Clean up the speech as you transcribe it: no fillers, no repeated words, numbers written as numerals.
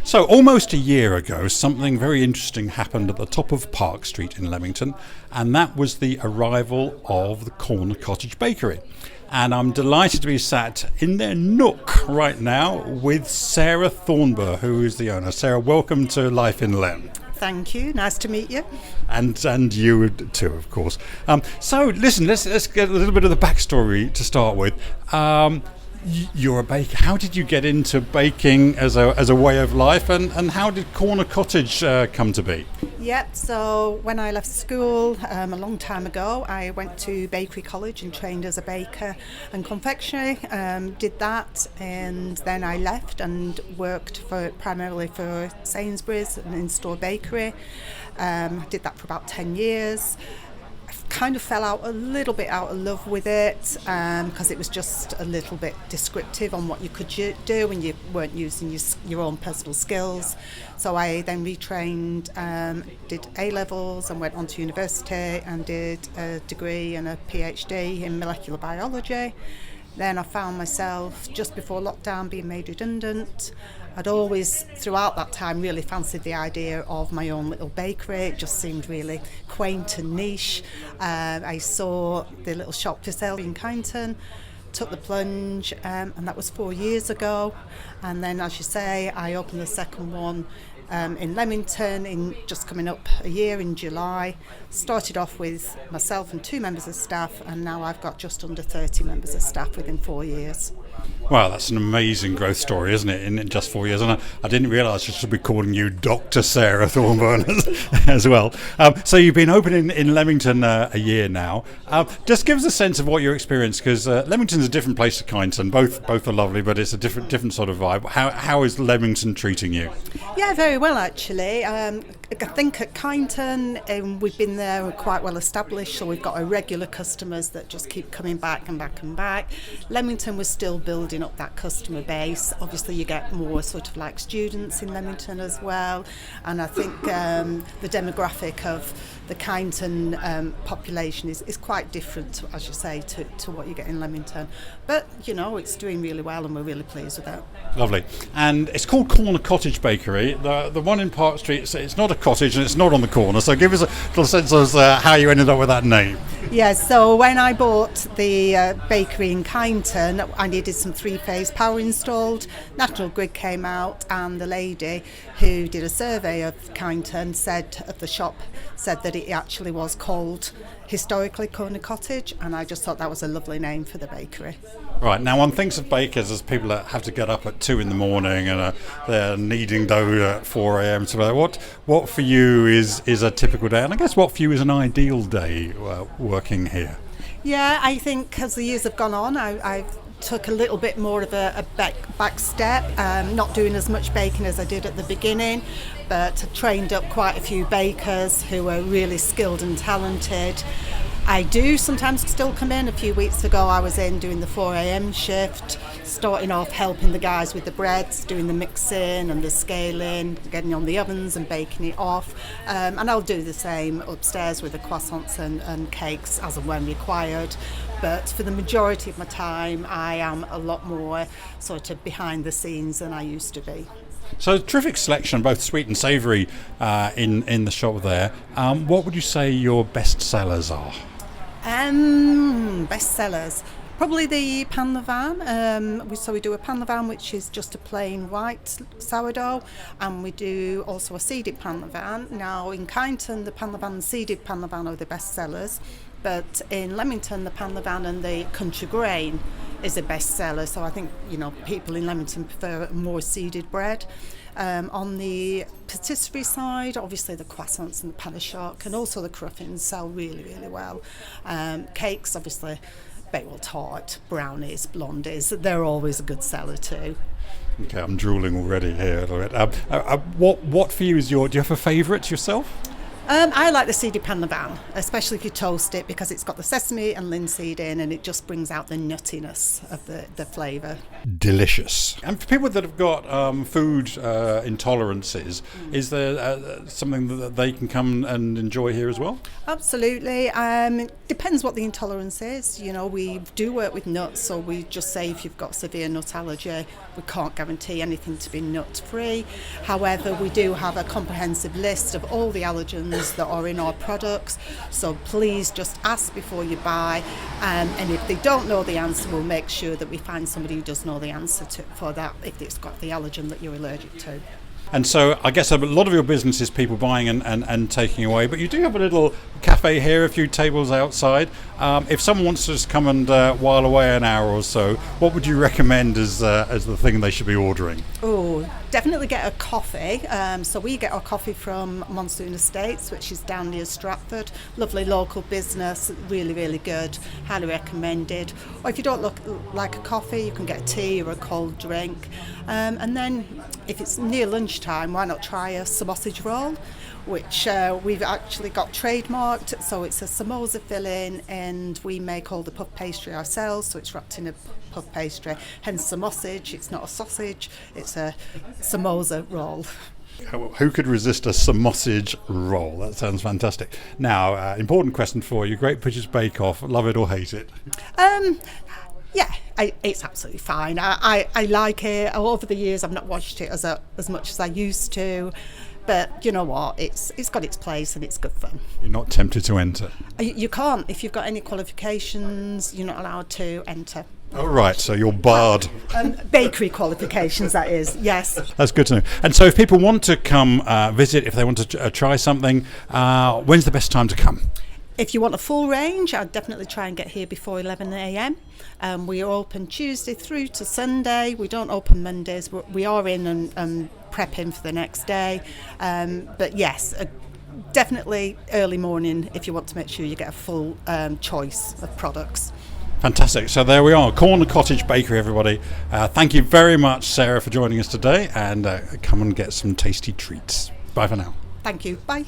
So almost a year ago, something very interesting happened at the top of Park Street in Leamington, and that was the arrival of the Corner Cottage Bakery. And I'm delighted to be sat in their nook right now with Sarah Thornburg, who is the owner. Sarah, welcome to Life in Lem. Thank you. Nice to meet you. And you too, of course. So listen, let's get a little bit of the backstory to start with. You're a baker. How did you get into baking as a way of life, and how did Corner Cottage come to be? Yep, so when I left school a long time ago, I went to bakery college and trained as a baker and confectionery, did that, and then I left and worked primarily for Sainsbury's, an in-store bakery. Did that for about 10 years. Kind of fell out a little bit out of love with it because it was just a little bit descriptive on what you could do when you weren't using your own personal skills. So I then retrained, did A-levels and went on to university and did a degree and a PhD in molecular biology. Then I found myself just before lockdown being made redundant. I'd always, throughout that time, really fancied the idea of my own little bakery. It just seemed really quaint and niche. I saw the little shop for sale in Kyneton, took the plunge, and that was 4 years ago. And then, as you say, I opened the second one in Leamington, in just coming up a year in July. Started off with myself and 2 members of staff, and now I've got just under 30 members of staff within 4 years. Wow, that's an amazing growth story, isn't it, in just 4 years? And I didn't realise I should be calling you Dr. Sarah Thornburg as well. So you've been open in Leamington a year now. Just give us a sense of what your experience, because Leamington's a different place to Kyneton. Both are lovely, but it's a different sort of vibe. How is Leamington treating you? Yeah, very well actually. I think at Kyneton we've been there quite well established, so we've got our regular customers that just keep coming back and back and back. Leamington was still building up that customer base. Obviously you get more sort of like students in Leamington as well, and I think the demographic of the Kyneton population is quite different, as you say, to what you get in Leamington. But you know, it's doing really well and we're really pleased with that. Lovely. And it's called Corner Cottage Bakery. The one in Park Street, it's not a cottage and it's not on the corner, so give us a little sense of how you ended up with that name. Yeah, so when I bought the bakery in Kyneton, I needed some 3-phase power installed. National Grid came out, and the lady who did a survey of Kyneton of the shop said that it actually was called historically Corner Cottage, and I just thought that was a lovely name for the bakery. Right, now one thinks of bakers as people that have to get up at 2 a.m. and they're kneading dough at 4 a.m. So what for you is a typical day, and I guess what for you is an ideal day working here? Yeah, I think as the years have gone on, I've took a little bit more of a back step, not doing as much baking as I did at the beginning, but trained up quite a few bakers who are really skilled and talented. I do sometimes still come in. A few weeks ago I was in doing the 4 a.m. shift, starting off helping the guys with the breads, doing the mixing and the scaling, getting on the ovens and baking it off. And I'll do the same upstairs with the croissants and cakes as and when required. But for the majority of my time I am a lot more sort of behind the scenes than I used to be. So terrific selection, both sweet and savoury in the shop there. What would you say your best sellers are? Best sellers, probably the pan levain. We do a pan levain, which is just a plain white sourdough, and we do also a seeded pan levain. Now in Kyneton, the pan levain and seeded pan levain are the best sellers, but in Leamington, the pan levain and the country grain is a best seller. So I think people in Leamington prefer more seeded bread. On the patisserie side, obviously the croissants and the pain au choc and also the cruffins sell really, really well. Cakes, obviously, Bakewell tart, brownies, blondies, they're always a good seller too. Okay, I'm drooling already here a little bit. What for you is do you have a favourite yourself? I like the seedy pan de ban, especially if you toast it, because it's got the sesame and linseed in, and it just brings out the nuttiness of the flavour. Delicious. And for people that have got food intolerances, is there something that they can come and enjoy here as well? Absolutely. Depends what the intolerance is. You know, we do work with nuts, so we just say if you've got severe nut allergy, we can't guarantee anything to be nut-free. However, we do have a comprehensive list of all the allergens that are in our products, so please just ask before you buy, and if they don't know the answer, we'll make sure that we find somebody who does know the answer for that if it's got the allergen that you're allergic to. And so I guess a lot of your business is people buying and taking away, but you do have a little cafe here, a few tables outside. If someone wants to just come and while away an hour or so, what would you recommend as the thing they should be ordering? Oh, definitely get a coffee. So we get our coffee from Monsoon Estates, which is down near Stratford. Lovely local business, really, really good. Highly recommended. Or if you don't like a coffee, you can get a tea or a cold drink. And then if it's near lunchtime, why not try a sausage roll, which we've actually got trademarked. So it's a samosa filling, and we make all the puff pastry ourselves, so it's wrapped in a puff pastry, hence sausage. It's not a sausage, it's a samosa roll. Who could resist a sausage roll? That sounds fantastic. Now, important question for you, Great British Bake Off, love it or hate it? Yeah, it's absolutely fine. I like it. Over the years, I've not watched it as much as I used to, but you know what? It's got its place and it's good fun. You're not tempted to enter? You can't. If you've got any qualifications, you're not allowed to enter. Oh, right, so you're barred. Bakery qualifications, that is, yes. That's good to know. And so if people want to come visit, if they want to try something, when's the best time to come? If you want a full range, I'd definitely try and get here before 11 a.m. We are open Tuesday through to Sunday. We don't open Mondays. We are in and prepping for the next day. But yes, definitely early morning if you want to make sure you get a full choice of products. Fantastic. So there we are, Corner Cottage Bakery, everybody. Thank you very much, Sarah, for joining us today, and come and get some tasty treats. Bye for now. Thank you. Bye.